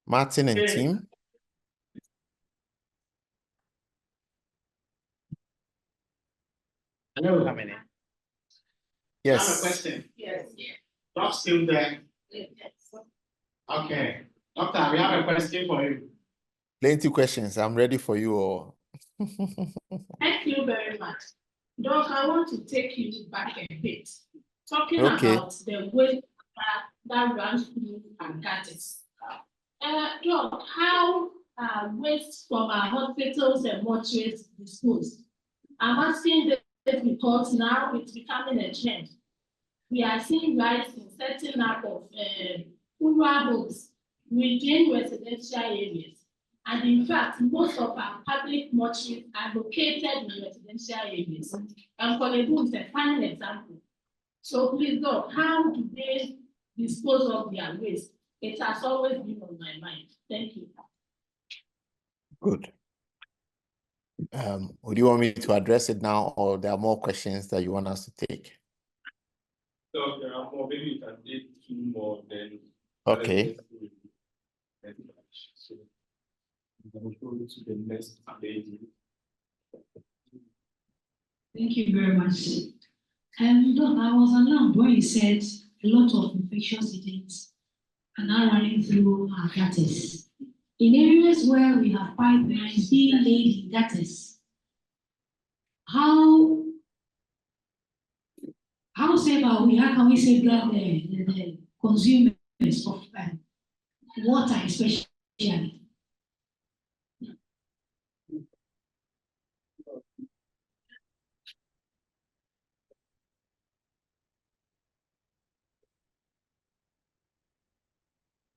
Martin and team. Hello. How many? Yes. I have a question. Yes. Doc still there? Yes. Okay. Doctor, we have a question for you. Plenty questions. I'm ready for you all. Thank you very much. Doc, I want to take you back a bit. Talking Okay. about the way that runs through our gutters. Doc, how waste from our hospitals and mortuaries disposed? I'm asking this because now it's becoming a trend. We are seeing rise in setting up of rural homes within residential areas. And in fact, most of our public mortuaries are located in residential areas. And Kolebu is a fine example. So please, Doc, how do they dispose of their waste? It has always been on my mind. Thank you. Good. Would you want me to address it now, or there are more questions that you want us to take? So there are more. Maybe you can take 2 more. Then. Okay. So we'll go to the next lady. Thank you very much. Doc, I was alarmed when you said a lot of infectious agents are now running through our gutters. In areas where we have pipelines being laid in gutters, how safe are we? How can we safeguard the consumers of water, especially?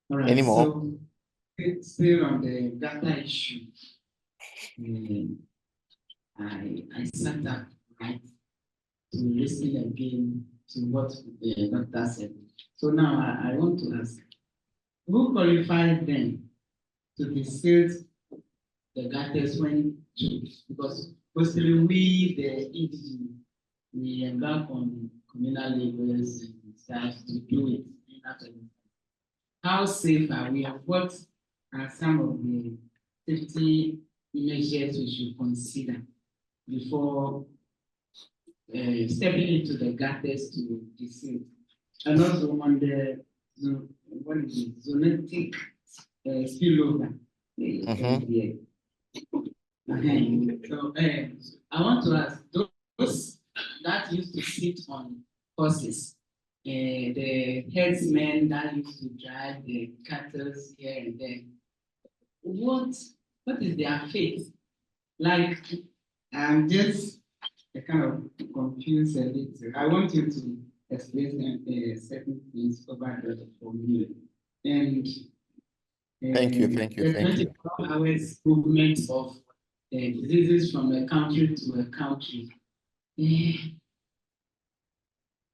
All right. Any more? So, still on the gutter issue, I sat up right to listen again to what the doctor said. So now I want to ask, who qualifies then to distill the gutters when choked? Because mostly we, the indigenous, we embark on communal labors and stuff to do it. How safe are we? What are some of the safety measures we should consider before stepping into the gutters to distill? And also on the zoonotic spillover. So I want to ask those that used to sit on horses, the herdsmen that used to drive the cattle here and there, what is their fate? Like, I'm just kind of confused a little. I want you to explain certain things over there for me. And Thank you. the 24 hours movement of diseases from a country to a country.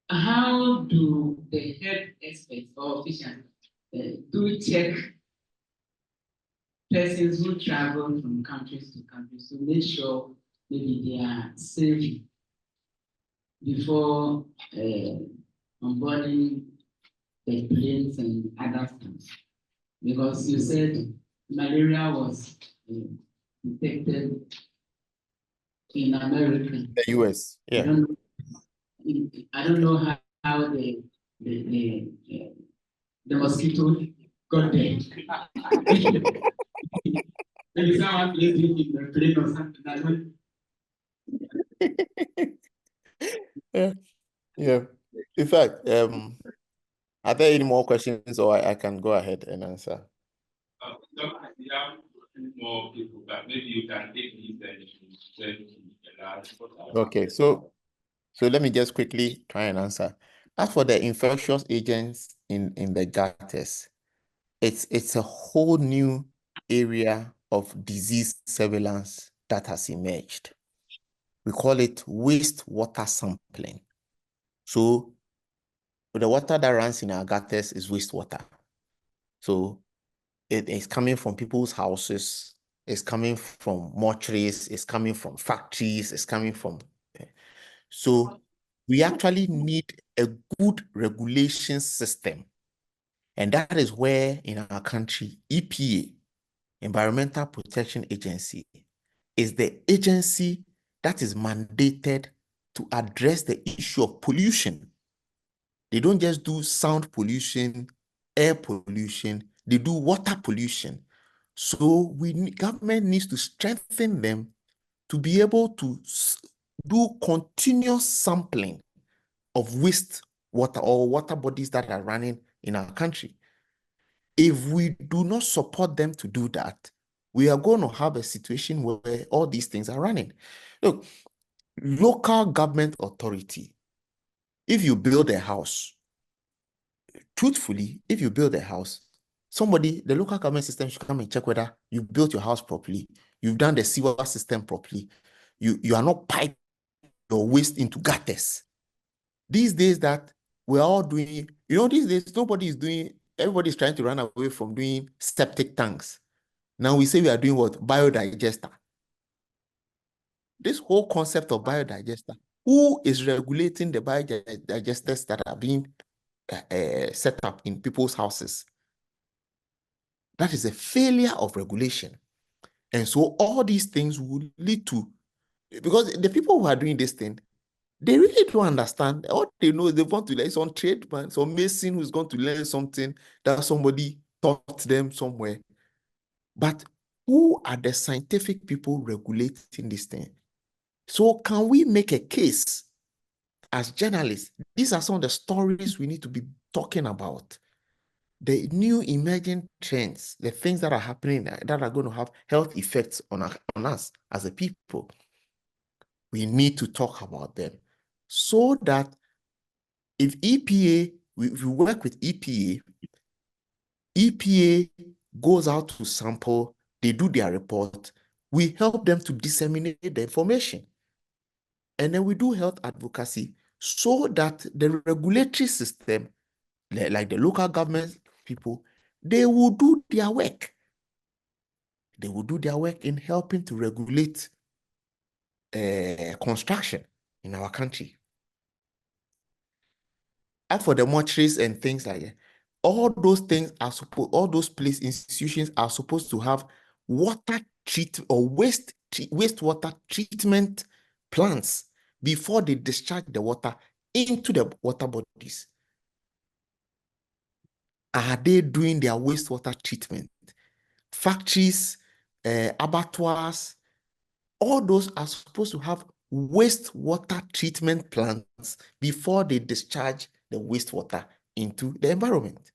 How do the health experts or officials do check persons who travel from countries to countries to make sure maybe they are safe before onboarding the planes and other stuff? Because you said malaria was detected in America. The US, yeah. I don't know how the mosquito got there. Maybe someone placed it in the plane or something. Yeah. In fact, are there any more questions, or I can go ahead and answer? We have more people, but maybe you can take these and Okay, so let me just quickly try and answer. As for the infectious agents in the gutters, it's a whole new area of disease surveillance that has emerged. We call it wastewater sampling. So the water that runs in our gutters is wastewater. So it is coming from people's houses, it's coming from mortuaries, it's coming from factories, it's coming from... So we actually need a good regulation system And that is where in our country, EPA, Environmental Protection Agency, is the agency that is mandated to address the issue of pollution. They don't just do sound pollution, air pollution, they do water pollution. So government needs to strengthen them to be able to do continuous sampling of waste water or water bodies that are running in our country. If we do not support them to do that, we are going to have a situation where all these things are running. Look, local government authority, if you build a house, truthfully, if you build a house, the local government system should come and check whether you built your house properly, you've done the sewer system properly, you are not piping your waste into gutters. These days that we're all doing, these days everybody's trying to run away from doing septic tanks. Now we say we are doing what? Biodigester. This whole concept of biodigester, who is regulating the biodigesters that are being set up in people's houses? That is a failure of regulation. And so all these things will lead to, because the people who are doing this thing, they really don't understand. All they know is they want to learn some tradesman, some mason who's going to learn something that somebody taught them somewhere. But who are the scientific people regulating this thing? So can we make a case as journalists? These are some of the stories we need to be talking about. The new emerging trends, the things that are happening that are going to have health effects on us as a people. We need to talk about them so that if EPA, we work with EPA, EPA goes out to sample, they do their report, we help them to disseminate the information. And then we do health advocacy so that the regulatory system, like the local government people, they will do their work. They will do their work in helping to regulate construction in our country. As for the mortuaries and things like that, all those things are supposed, all those place institutions are supposed to have water treat or wastewater treatment plants before they discharge the water into the water bodies. Are they doing their wastewater treatment? Factories, abattoirs, all those are supposed to have wastewater treatment plants before they discharge the wastewater into the environment.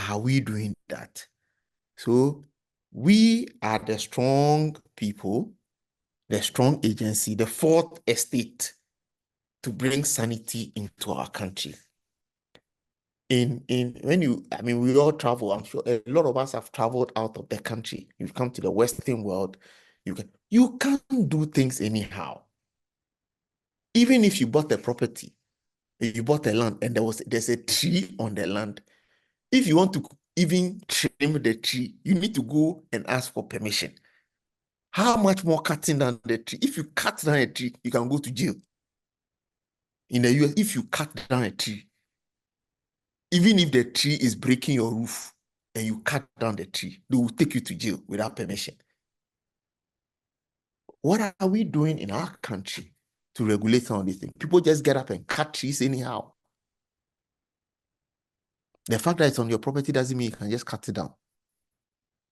Are we doing that? So we are the strong people, the strong agency, the fourth estate to bring sanity into our country. We all travel, I'm sure a lot of us have traveled out of the country. You've come to the Western world. You can't do things anyhow. Even if you bought a property, if you bought a land and there's a tree on the land, if you want to even trim the tree, you need to go and ask for permission. How much more cutting down the tree? If you cut down a tree, you can go to jail. In the US, if you cut down a tree, even if the tree is breaking your roof and you cut down the tree, they will take you to jail without permission. What are we doing in our country to regulate some of these things? People just get up and cut trees anyhow. The fact that it's on your property doesn't mean you can just cut it down.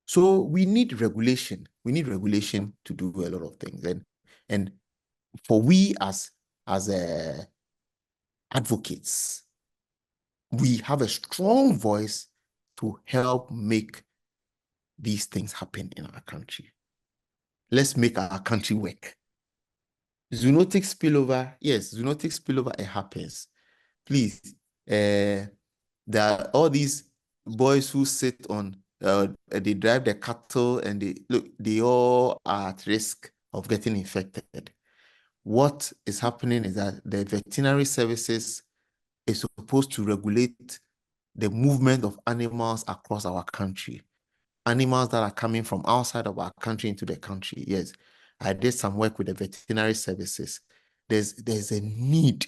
So we need regulation. We need regulation to do a lot of things. And for we as advocates, we have a strong voice to help make these things happen in our country. Let's make our country work. Zoonotic spillover, yes, zoonotic spillover, it happens. Please, there are all these boys who sit on, they drive the cattle and they all are at risk of getting infected. What is happening is that the veterinary services is supposed to regulate the movement of animals across our country. Animals that are coming from outside of our country into the country. Yes, I did some work with the veterinary services. There's a need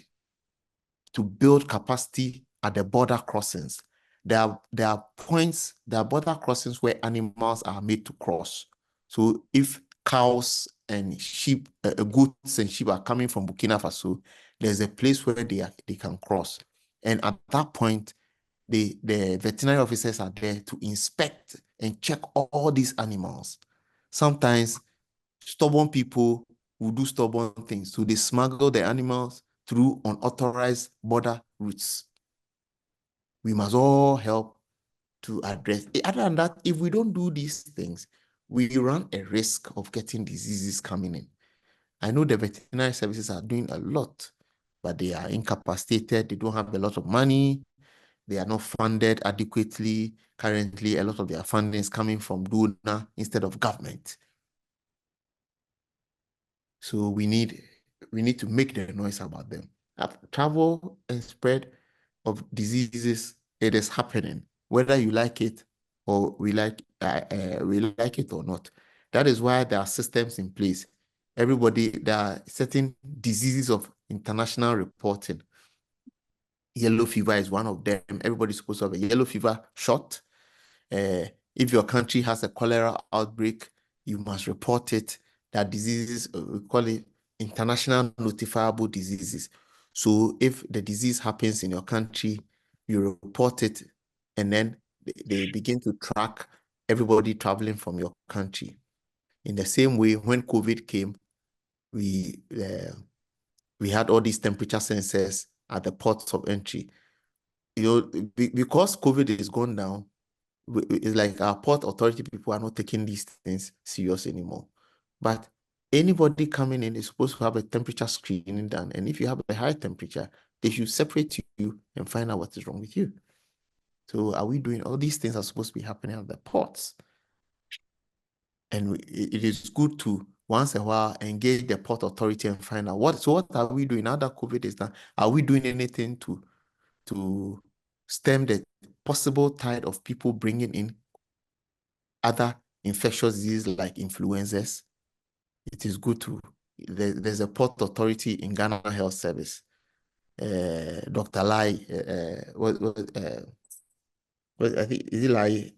to build capacity at the border crossings. There are points, there are border crossings where animals are made to cross. So if cows and sheep, goats and sheep are coming from Burkina Faso, there's a place where they can cross. And at that point, the veterinary officers are there to inspect and check all these animals. Sometimes stubborn people will do stubborn things. So they smuggle the animals through unauthorized border routes. We must all help to address it. Other than that, if we don't do these things, we run a risk of getting diseases coming in. I know the veterinary services are doing a lot, but they are incapacitated. They don't have a lot of money. They are not funded adequately. Currently, a lot of their funding is coming from donor instead of government. So we need to make the noise about them. Travel and spread of diseases, it is happening, whether you like it or we like it or not. That is why there are systems in place. There are certain diseases of international reporting. Yellow fever is one of them. Everybody's supposed to have a yellow fever shot. If your country has a cholera outbreak, you must report it. That diseases, we call it international notifiable diseases. So if the disease happens in your country, you report it, and then they begin to track everybody traveling from your country. In the same way, when COVID came, we had all these temperature sensors at the ports of entry. Because COVID is gone down, it's like our port authority people are not taking these things serious anymore. But anybody coming in is supposed to have a temperature screening done. And if you have a high temperature, they should separate you and find out what is wrong with you. So are we doing all these things are supposed to be happening at the ports? And it is good to once in a while engage the port authority and find out what are we doing now that COVID is done? Are we doing anything to stem the possible tide of people bringing in other infectious diseases like influenzas? It is good to, there's a port authority in Ghana Health Service. Dr. Lai, I think, is it Lai?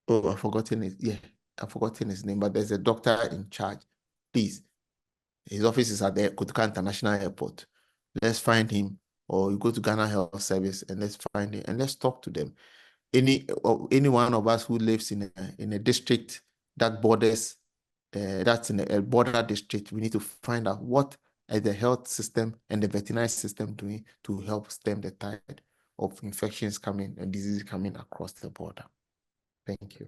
I've forgotten it. Yeah, I've forgotten his name, but there's a doctor in charge. Please, his office is at the Kotoka International Airport. Let's find him, or you go to Ghana Health Service and let's find him and let's talk to them. Any one of us who lives in a district that borders, that's in a border district, we need to find out what is the health system and the veterinary system doing to help stem the tide of infections coming and diseases coming across the border. Thank you.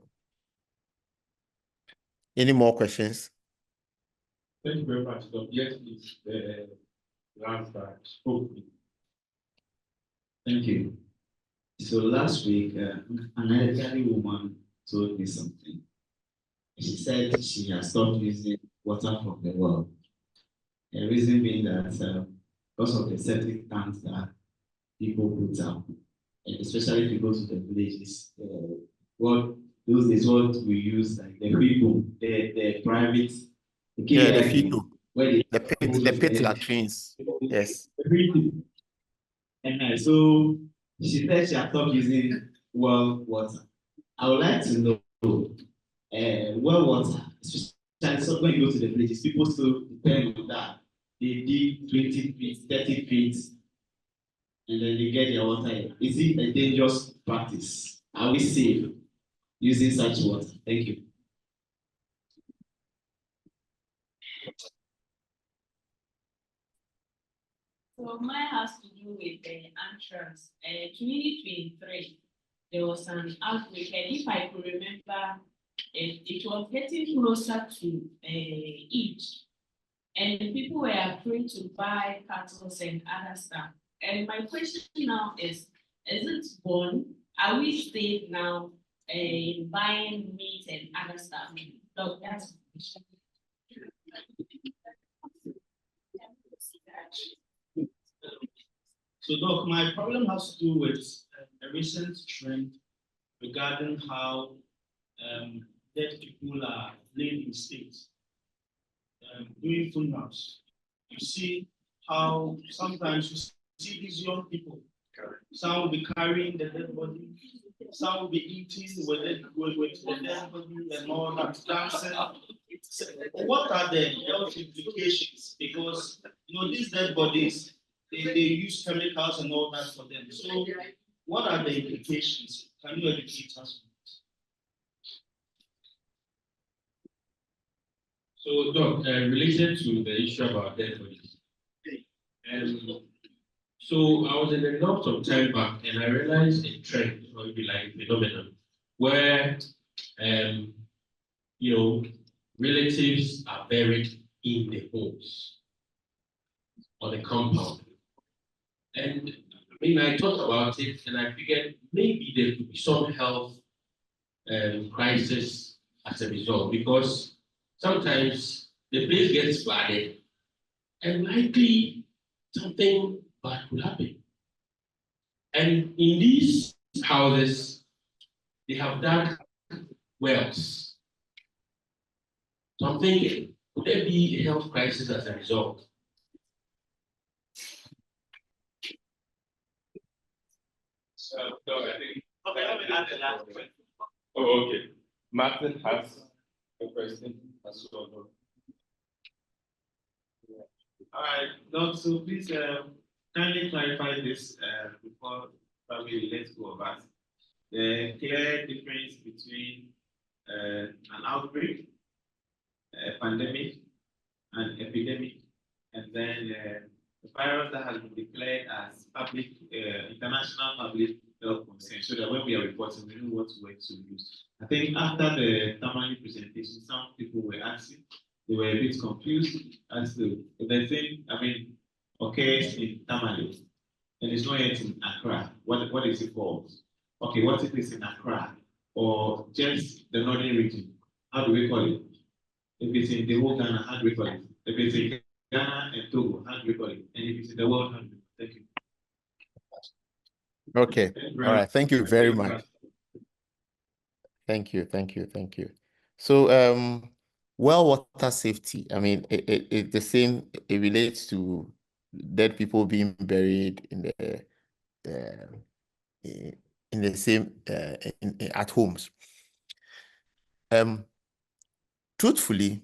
Any more questions? Thank you very much, Dr. Yes, please. Last that spoke. Thank you. So last week, an elderly woman told me something. She said she has stopped using water from the well. The reason being that because of the septic tanks that people put up, and especially if you go to the villages, those is what we use, like the people, the private, the people, where the pit latrines. Yes. And so she said she has stopped using well water. I would like to know well water, especially so when you go to the villages, people still depend on that. They dig 20 feet, 30 feet, and then they get their water in. Is it a dangerous practice? Are we safe using such water? Thank you. So mine has to do with the anthrax. 2023, there was an outbreak, and if I could remember, it was getting closer to Eid, and people were afraid to buy cattle and other stuff. And my question now is it born? Are we safe now in buying meat and other stuff? So that's the question. So, Doc, my problem has to do with a recent trend regarding how dead people are laid in state doing funerals. You see how sometimes you see these young people. Some will be carrying the dead body. Some will be eating with the dead body and all that, dancing. What are the health implications? Because these dead bodies, they use chemicals and all that for them. So, what are the implications? Can you educate us? So, Doc, related to the issue about dead bodies, so I was in the north some time back, and I realized a trend, or maybe like a phenomenon, where relatives are buried in the homes or the compound. And I thought about it, and I figured maybe there could be some health crisis as a result, because sometimes the place gets flooded, and likely something bad could happen. And in these houses, they have dug wells. So I'm thinking, could there be a health crisis as a result? No, I think. Okay, let me answer that question. Oh, okay. Martin has a question as well. All right, Doc, so please kindly clarify this before we let go of us. The clear difference between an outbreak, a pandemic, an epidemic, and then the virus that has been declared as public, international public health concern, so that when we are reporting, we know what words to use. I think after the Tamale presentation, some people were asking, they were a bit confused as to the thing, occurs in Tamale, and it's not yet in Accra. What is it called? Okay, what if it's in Accra or just the northern region? How do we call it? If it's in the whole Ghana, how do we call it? If it's in Ghana and Togo, how do we call it? And if it's in the world, how do we call it? Thank you. Okay. All right. Thank you very much. Thank you. So, well water safety, it's the same. It relates to dead people being buried in the same at homes. Truthfully,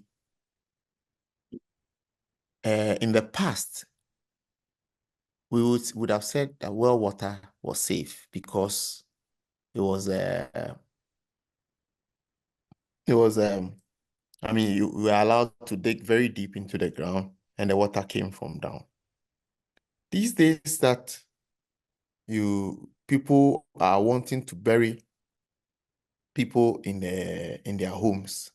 in the past, we would have said that well water was safe because you were allowed to dig very deep into the ground and the water came from down. These days that people are wanting to bury people in their homes,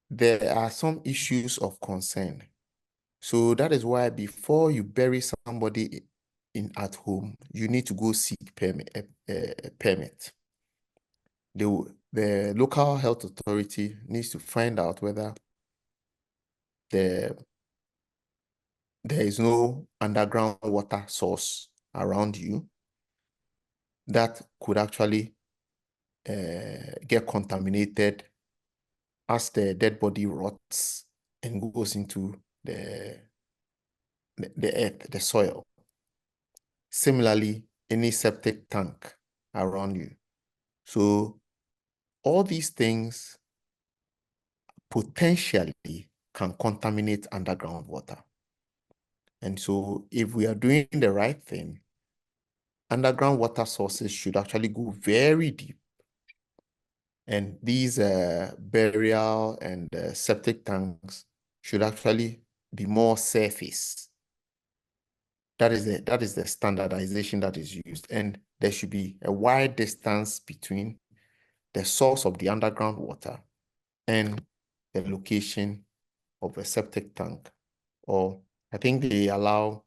there are some issues of concern. So that is why before you bury somebody at home, you need to go seek permit. The local health authority needs to find out whether there is no underground water source around you that could actually get contaminated as the dead body rots and goes into the earth, the soil. Similarly, any septic tank around you. So all these things potentially can contaminate underground water. And so if we are doing the right thing, underground water sources should actually go very deep. And these burial and septic tanks should actually be more surface. That is the standardization that is used. And there should be a wide distance between the source of the underground water and the location of a septic tank. Or I think they allow,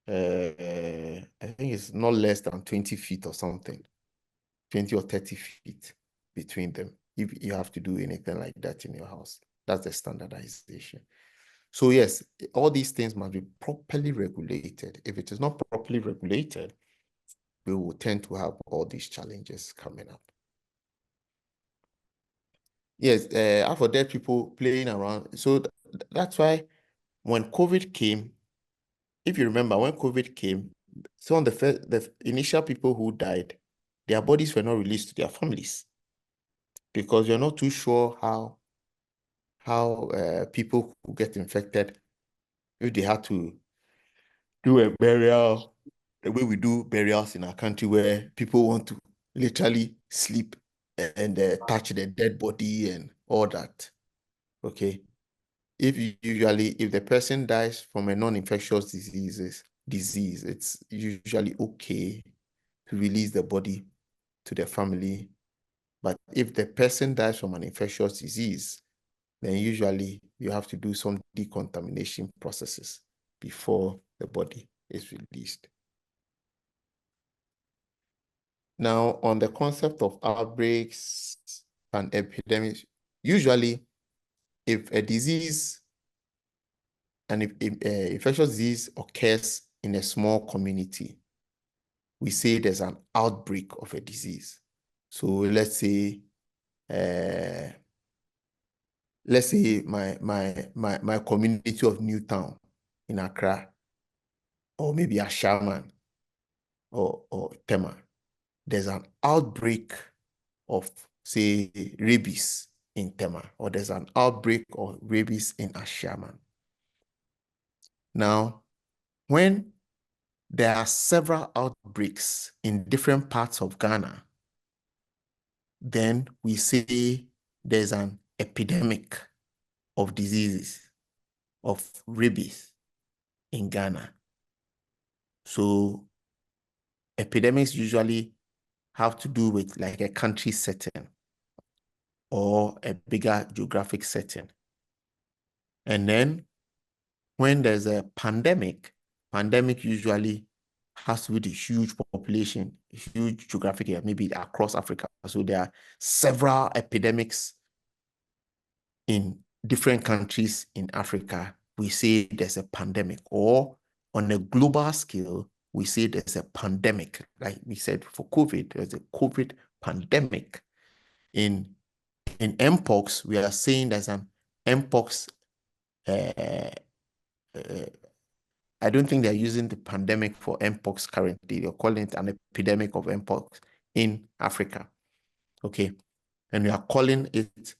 I think it's not less than 20 feet or something, 20 or 30 feet between them. If you have to do anything like that in your house, that's the standardization. So yes, all these things must be properly regulated. If it is not properly regulated, we will tend to have all these challenges coming up. Yes, for dead people playing around. So that's why when COVID came, if you remember, when COVID came, some of the initial people who died, their bodies were not released to their families because you're not too sure how people who get infected, if they had to do a burial, the way we do burials in our country, where people want to literally sleep and touch the dead body and all that. Okay. If the person dies from a non-infectious disease, it's usually okay to release the body to the family. But if the person dies from an infectious disease, then usually you have to do some decontamination processes before the body is released. Now, on the concept of outbreaks and epidemics, usually if a disease and if infectious disease occurs in a small community, we say there's an outbreak of a disease. So let's say my community of Newtown in Accra, or maybe Ashaman or Tema, there's an outbreak of, say, rabies in Tema, or there's an outbreak of rabies in Ashaman. Now, when there are several outbreaks in different parts of Ghana, then we say there's an epidemic of diseases of rabies in Ghana. So epidemics usually have to do with like a country setting or a bigger geographic setting. And then when there's a pandemic usually has to be the huge population, huge geographic area, maybe across Africa. So there are several epidemics in different countries in Africa. We say there's a pandemic, or on a global scale, we say there's a pandemic. Like we said for COVID, there's a COVID pandemic. In Mpox, we are saying there's an Mpox. I don't think they're using the pandemic for Mpox currently. They're calling it an epidemic of Mpox in Africa. Okay. And we are calling it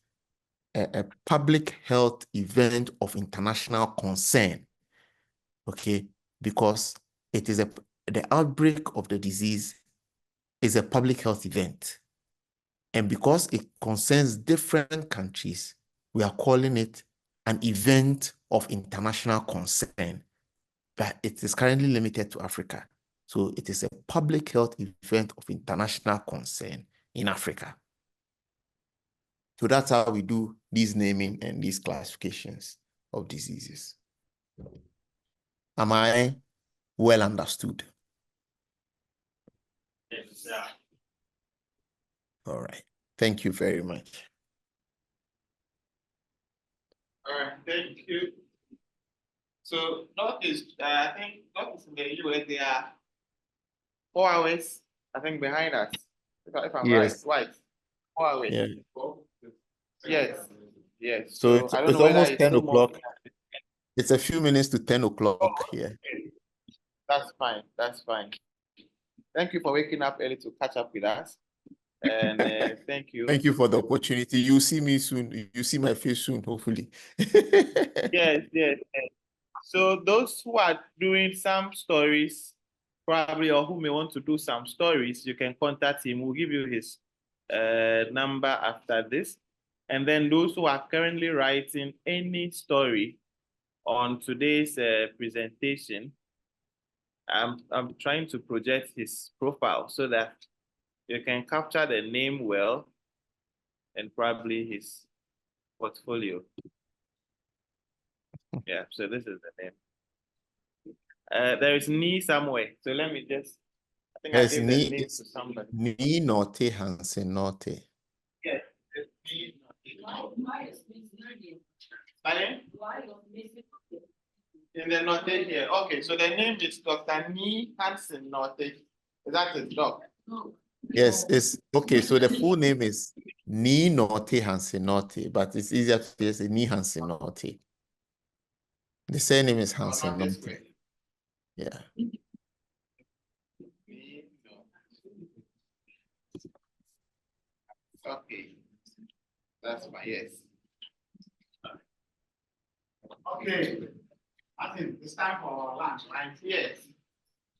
a public health event of international concern. Okay. Because it is the outbreak of the disease is a public health event. And because it concerns different countries, we are calling it an event of international concern. But it is currently limited to Africa. So it is a public health event of international concern in Africa. So that's how we do these naming and these classifications of diseases. Am I well understood? Yes, sir. All right. Thank you very much. All right, thank you. So notice, I think notice in the US they are 4 hours, I think, behind us. If I'm Yes. right, 4 hours. Yeah. Yes, yes. So I don't it's know whether almost it's 10 still more- o'clock. It's a few minutes to 10 o'clock here. Okay. That's fine. That's fine. Thank you for waking up early to catch up with us. And thank you. Thank you for the opportunity. You'll see me soon. You see my face soon, hopefully. Yes, yes, yes. So those who are doing some stories, probably, or who may want to do some stories, you can contact him. We'll give you his number after this. And then those who are currently writing any story on today's presentation, I'm trying to project his profile so that you can capture the name well and probably his portfolio. Yeah, so this is the name. There is Ni somewhere. So let me just, I think Yes, I gave Ni the name is to somebody. Ni Norte Hansen Norte. Yes, it's Ni. Pardon? In the Norte here. Okay, so the name is Dr. Ni Hansen Norte. Is that his dog? Yes, it's okay. So the full name is Ni Norte Hansen Norte, but it's easier to say Ni Hansen Norte. The surname is Hansen Not this Norte. way. Yeah. Okay. That's my yes. Okay. I think it's time for lunch, right? Yes.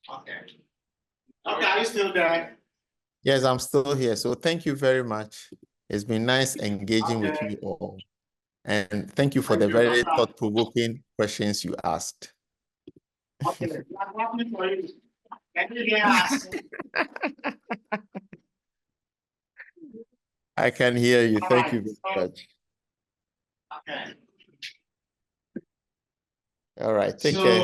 Okay. Okay, are you still there? Yes, I'm still here. So thank you very much. It's been nice engaging with Okay. you all. And thank you for Thank the you, very Dr. thought-provoking questions you asked. Okay, I'm working for you. Can you hear us? I can hear you. All Thank you right, very much. Okay. All right. Take So- care.